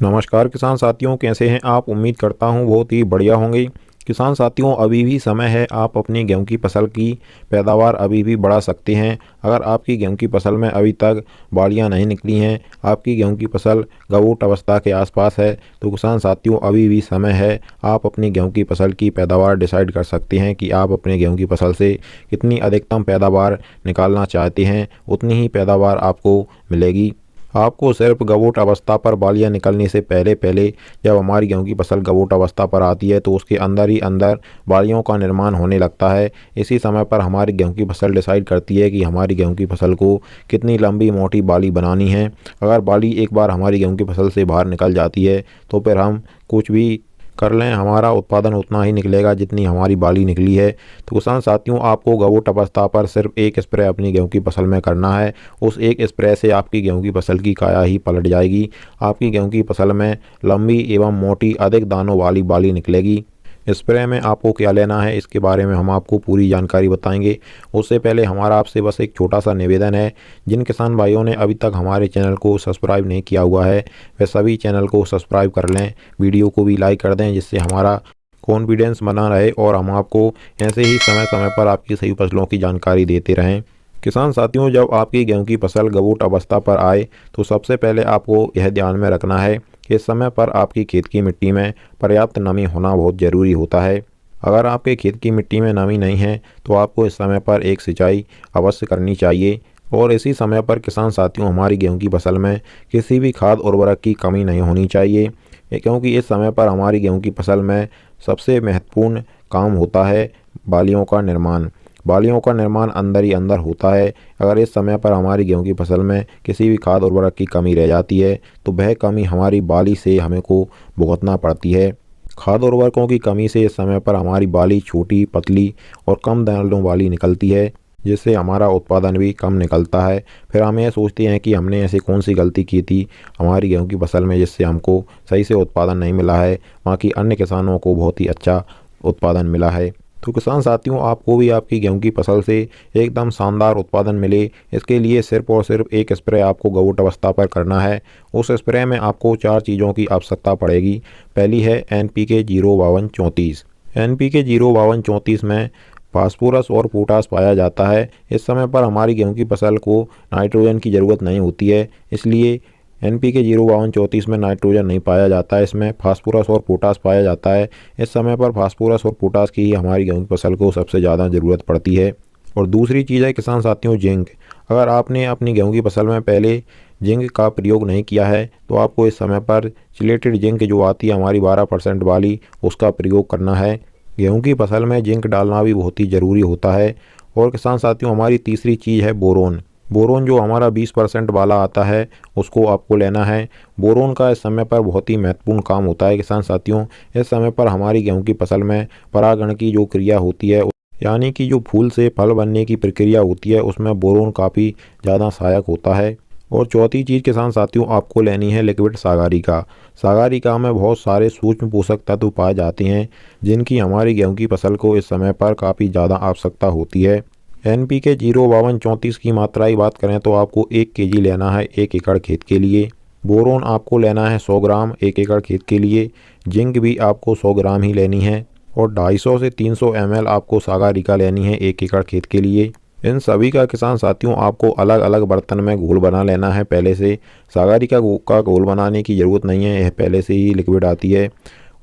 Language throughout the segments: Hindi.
नमस्कार किसान साथियों, कैसे हैं आप। उम्मीद करता हूं बहुत ही बढ़िया होंगे। किसान साथियों, अभी भी समय है, आप अपनी गेहूं की फसल की पैदावार अभी भी बढ़ा सकते हैं। अगर आपकी गेहूं की फसल में अभी तक बालियां नहीं निकली हैं, आपकी गेहूं की फसल गबूट अवस्था के आसपास है, तो किसान साथियों अभी भी समय है। आप अपनी गेहूं की फसल की पैदावार डिसाइड कर सकते हैं कि आप अपने गेहूं की फसल से कितनी अधिकतम पैदावार निकालना चाहते हैं। उतनी ही पैदावार आपको मिलेगी। आपको सिर्फ गबूट अवस्था पर बालियां निकलने से पहले पहले जब हमारी गेहूं की फसल गबूट अवस्था पर आती है तो उसके अंदर ही अंदर बालियों का निर्माण होने लगता है। इसी समय पर हमारी गेहूं की फसल डिसाइड करती है कि हमारी गेहूं की फसल को कितनी लंबी मोटी बाली बनानी है। अगर बाली एक बार हमारी गेहूं की फसल से बाहर निकल जाती है तो फिर हम कुछ भी कर लें, हमारा उत्पादन उतना ही निकलेगा जितनी हमारी बाली निकली है। तो किसान साथियों, आपको गबूट अवस्था पर सिर्फ एक स्प्रे अपनी गेहूं की फसल में करना है। उस एक स्प्रे से आपकी गेहूं की फसल की काया ही पलट जाएगी। आपकी गेहूं की फसल में लंबी एवं मोटी अधिक दानों वाली बाली निकलेगी। स्प्रे में आपको क्या लेना है, इसके बारे में हम आपको पूरी जानकारी बताएंगे। उससे पहले हमारा आपसे बस एक छोटा सा निवेदन है। जिन किसान भाइयों ने अभी तक हमारे चैनल को सब्सक्राइब नहीं किया हुआ है, वे सभी चैनल को सब्सक्राइब कर लें, वीडियो को भी लाइक कर दें, जिससे हमारा कॉन्फिडेंस बना रहे और हम आपको ऐसे ही समय समय पर आपकी सही फसलों की जानकारी देते रहें। किसान साथियों, जब आपकी गेहूं की फसल गबूट अवस्था पर आए तो सबसे पहले आपको यह ध्यान में रखना है कि इस समय पर आपकी खेत की मिट्टी में पर्याप्त नमी होना बहुत ज़रूरी होता है। अगर आपके खेत की मिट्टी में नमी नहीं है तो आपको इस समय पर एक सिंचाई अवश्य करनी चाहिए। और इसी समय पर किसान साथियों, हमारी गेहूं की फसल में किसी भी खाद उर्वरक की कमी नहीं होनी चाहिए, क्योंकि इस समय पर हमारी गेहूं की फसल में सबसे महत्वपूर्ण काम होता है बालियों का निर्माण। बालियों का निर्माण अंदर ही अंदर होता है। अगर इस समय पर हमारी गेहूं की फसल में किसी भी खाद उर्वरक की कमी रह जाती है तो वह कमी हमारी बाली से हमें को भुगतना पड़ती है। खाद उर्वरकों की कमी से इस समय पर हमारी बाली छोटी, पतली और कम दानों वाली निकलती है, जिससे हमारा उत्पादन भी कम निकलता है। फिर हम ये सोचते हैं कि हमने ऐसी कौन सी गलती की थी हमारी गेहूं की फसल में जिससे हमको सही से उत्पादन नहीं मिला है, बाकी अन्य किसानों को बहुत ही अच्छा उत्पादन मिला है। तो किसान साथियों, आपको भी आपकी गेहूं की फसल से एकदम शानदार उत्पादन मिले, इसके लिए सिर्फ और सिर्फ एक स्प्रे आपको गबूट अवस्था पर करना है। उस स्प्रे में आपको 4 चीज़ों की आवश्यकता पड़ेगी। पहली है NPK 05234। NPK 05234 में फास्फोरस और पोटास पाया जाता है। इस समय पर हमारी गेहूं की फसल को नाइट्रोजन की ज़रूरत नहीं होती है, इसलिए NPK 05234 में नाइट्रोजन नहीं पाया जाता है, इसमें फास्फोरस और पोटास पाया जाता है। इस समय पर फास्फोरस और पोटास की ही हमारी गेहूं की फसल को सबसे ज़्यादा ज़रूरत पड़ती है। और दूसरी चीज़ है किसान साथियों, जिंक। अगर आपने अपनी गेहूं की फसल में पहले जिंक का प्रयोग नहीं किया है तो आपको इस समय पर चिलेटेड जिंक जो आती है हमारी 12% वाली, उसका प्रयोग करना है। गेहूं की फसल में जिंक डालना भी बहुत ही ज़रूरी होता है। और किसान साथियों, हमारी तीसरी चीज़ है बोरोन। बोरोन जो हमारा 20% वाला आता है, उसको आपको लेना है। बोरोन का इस समय पर बहुत ही महत्वपूर्ण काम होता है किसान साथियों। इस समय पर हमारी गेहूं की फसल में परागण की जो क्रिया होती है, यानी कि जो फूल से फल बनने की प्रक्रिया होती है, उसमें बोरोन काफ़ी ज़्यादा सहायक होता है। और चौथी चीज़ किसान साथियों, आपको लेनी है लिक्विड सागारिका। सागारिका में बहुत सारे सूक्ष्म पोषक तत्व पाए जाते हैं जिनकी हमारी गेहूं की फसल को इस समय पर काफ़ी ज़्यादा आवश्यकता होती है। NPK 05234 की मात्रा की बात करें तो आपको 1 kg लेना है 1 एकड़ खेत के लिए। बोरोन आपको लेना है 100 ग्राम 1 एकड़ खेत के लिए। जिंक भी आपको 100 ग्राम ही लेनी है। और 250 से 300 ml आपको सागारिका लेनी है 1 एकड़ खेत के लिए। इन सभी का किसान साथियों आपको अलग अलग बर्तन में घोल बना लेना है पहले से। सागारिका का घोल बनाने की ज़रूरत नहीं है, यह पहले से ही लिक्विड आती है।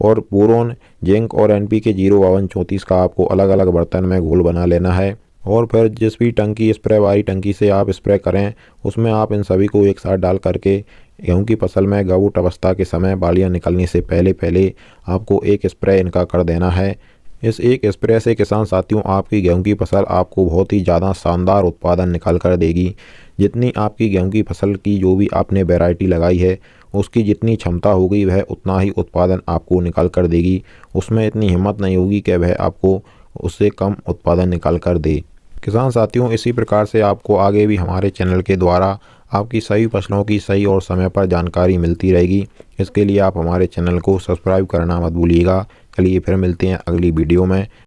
और बोरोन, जिंक और NPK 05234 का आपको अलग अलग बर्तन में घोल बना लेना है। और फिर जिस भी टंकी, स्प्रे वाली टंकी से आप स्प्रे करें, उसमें आप इन सभी को एक साथ डाल करके गेहूं की फसल में गबूट अवस्था के समय बालियां निकलने से पहले पहले आपको एक स्प्रे इनका कर देना है। इस एक स्प्रे से किसान साथियों आपकी गेहूं की फसल आपको बहुत ही ज़्यादा शानदार उत्पादन निकाल कर देगी। जितनी आपकी गेहूं की फसल की जो भी आपने वैरायटी लगाई है, उसकी जितनी क्षमता होगी वह उतना ही उत्पादन आपको निकाल कर देगी। उसमें इतनी हिम्मत नहीं होगी कि वह आपको उससे कम उत्पादन निकाल कर दे। किसान साथियों, इसी प्रकार से आपको आगे भी हमारे चैनल के द्वारा आपकी सभी फसलों की सही और समय पर जानकारी मिलती रहेगी। इसके लिए आप हमारे चैनल को सब्सक्राइब करना मत भूलिएगा। चलिए फिर मिलते हैं अगली वीडियो में।